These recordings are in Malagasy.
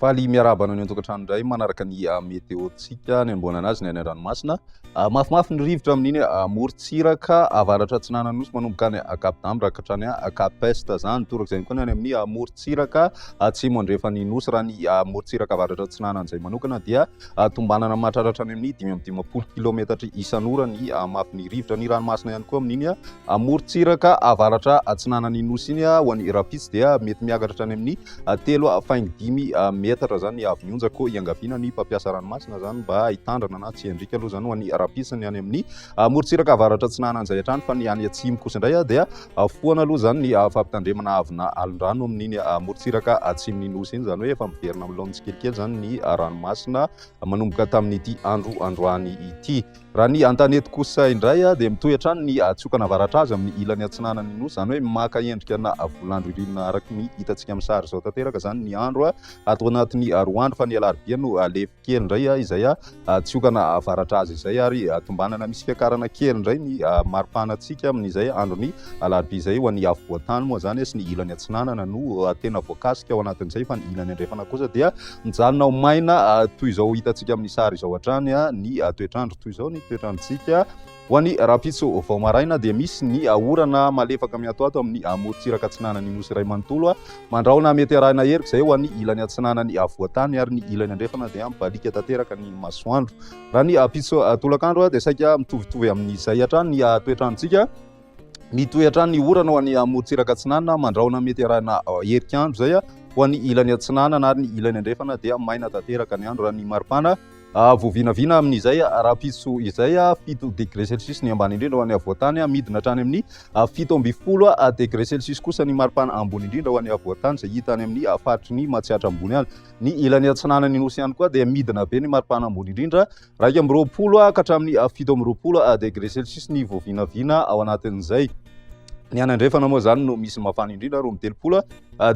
Faly miarabana ny an-tokantrano indray manaraka ny meteotsika ny ambonana azy ny any ranomasina. Mafimafy ny rivotra amin'iny morontsiraka avaratra Atsinanana nosy manomboka any Cap-Dame rahatrany Cap-Est zany toraka izay koa ny any amin'ny morontsiraka atsimo andrefany nosy raha ny morontsiraka avaratra Atsinanana izay manokana dia tombanana mahatraratra any amin'ny 520 kilometatra isan'ora ny mafy ny rivotra ny ranomasina ihany koa amin'iny morontsiraka avaratra Atsinanana nosy iny ho an'ny rapitsy dia mety miakatra any amin'ny 3.5 metatra zany avy mionjako iangaviana ny mpampiasa ranomasina zany mba hitandrana na tsy handrika aloha zany ho an'ny rapitsiny any amin'ny morontsiraka avaratra Atsinanana izay hatrany fa ny any atsimo kosa indray dia foana aloha zany ny fampitandremana avina alondrano amin'iny morontsiraka atsimon'ny nosy iny zany hoe efa miverina amin'ny laony tsikelikely zany ny ranomasina manomboka tamin'ity androany ity. Raha ny antanety kosa indray dia mitohy hatrany ny tsokana avaratra azy amin'ny ilany Atsinanana nosy zany hoe maka endrika na volandro irinina araky ny hitantsika amin'ny sary zao tanteraka zany ny andro atao anatin'ny roa andro fa ny alarobia no lefy kely indray izay tsokana avaratra azy izay ary tombanana misy fiakarana kely indray ny maripanatsika amin'izay androny alarobia izay ho an'ny afovoantany moa zany sy ny ilany Atsinanana no tena voakasika ao anatin'izay fa ny ilany andrefana kosa dia mijanona maina toy izao hitantsika amin'ny sary izao hatrany ny toetrandro toy izao ny toetrandrotsika ho an'ny rapitso vao maraina dia misy ny orana malefaka miatoato amin'ny morontsiraka Atsinanana nosy iray manontolo mandraona mety arahina herika izay ho an'ny ilany Atsinanana ny avoantany ary ny ilany andrefana dia mibalika tanteraka ny masoandro. Raha ny pitso tolakandro dia saika mitovitovy amin'izay hatrany ny toetrandrotsika mitohy hatrany ny orana ho an'ny morontsiraka Atsinanana mandraona mety arahina herik'andro zay ho an'ny ilany Atsinanana ary ny ilany andrefana dia maina tanteraka ny andro raha ny maripana voavinavina amin'izay rapitso izay 7 degré celsius ny ambany indrindra ho an'ny avoantany midina hatrany amin'ny 17 degré celsius kosa ny maripana ambony indrindra ho an'ny avoantany izay hita any amin'ny faritry ny matsiatra ambony any. Ny ilany Atsinanana nosy ihany koa dia midina be ny maripana ambony indrindra 220 ka hatramin'ny 720 degré celsius ny voavinavina ao anatin'izay. Ny any andrefana moa zany no misy mafana indrindra 30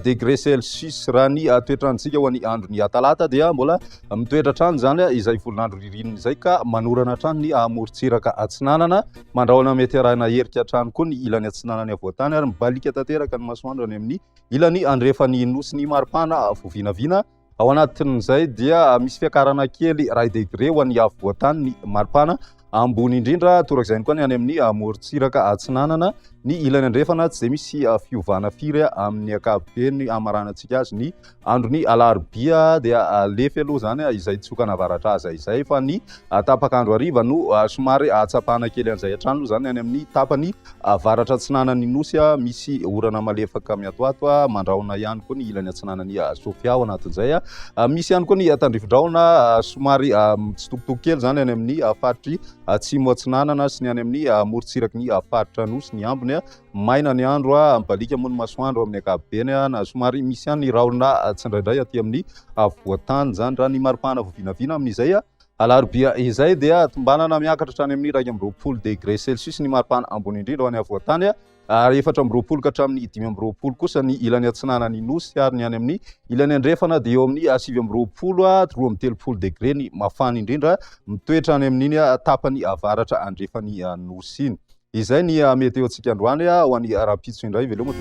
degré celsius raha ny toetrandrotsika ho an'ny andro ny talata dia mbola mitoetra hatrany zany izay volonandro ririnina izay ka manorana hatrany ny morontsiraka Atsinanana mandraona mety arahina herika hatrany koa ny ilany Atsinanana avoantany ary mibalika tanteraka ny masoandro any amin'ny ilany andrefany nosy ny maripana voavinavina. Ao anatin'izay dia misy fiakarana kely 1 degré ho an'ny avoantany ny maripana ambony indrindra torak'izay koa ny any amin'ny morontsiraka Atsinanana ny ilany andrefana tsy dia misy fiovana firy amin'ny ankapobeny amaranantsika azy ny androny alarobia dia lefy aloha zany izay tsokana avaratra azy izay fa ny tapakandro hariva no somary atsapana kely an'izay hatrany aloha zany any amin'ny tapany avaratra Atsinanana nosy misy orana malefaka miatoato mandraona ihany koa ny ilany Atsinanany Sofia ao anatin'izay misy ihany koa ny tandrifin-drahona somary mitsitokotoko kely zany any amin'ny faritry atsimo Atsinanana sy ny any amin'ny morontsiraky ny faritra nosy ny ambony maina ny andro mibalika moa ny masoandro amin'ny ankapobeny na somary misy ihany ny rahona tsindraindray aty amin'ny avoantany zany raha ny maripana voavinavina amin'izay alarobia izay dia tombanana miakatra hatrany amin'ny 220 degré celsius ny maripana ambony indrindra ho an'ny avoantany ary 420 ka hatramin'ny 520 kosa ny ilany Atsinanana nosy ary ny any amin'ny ilany andrefana dia eo amin'ny 720 330 degré ny mafana indrindra mitoetra any amin'iny tapany avaratra andrefany nosy iny. Izay ny meteotsika androany ho an'ny rapitso indray veloma.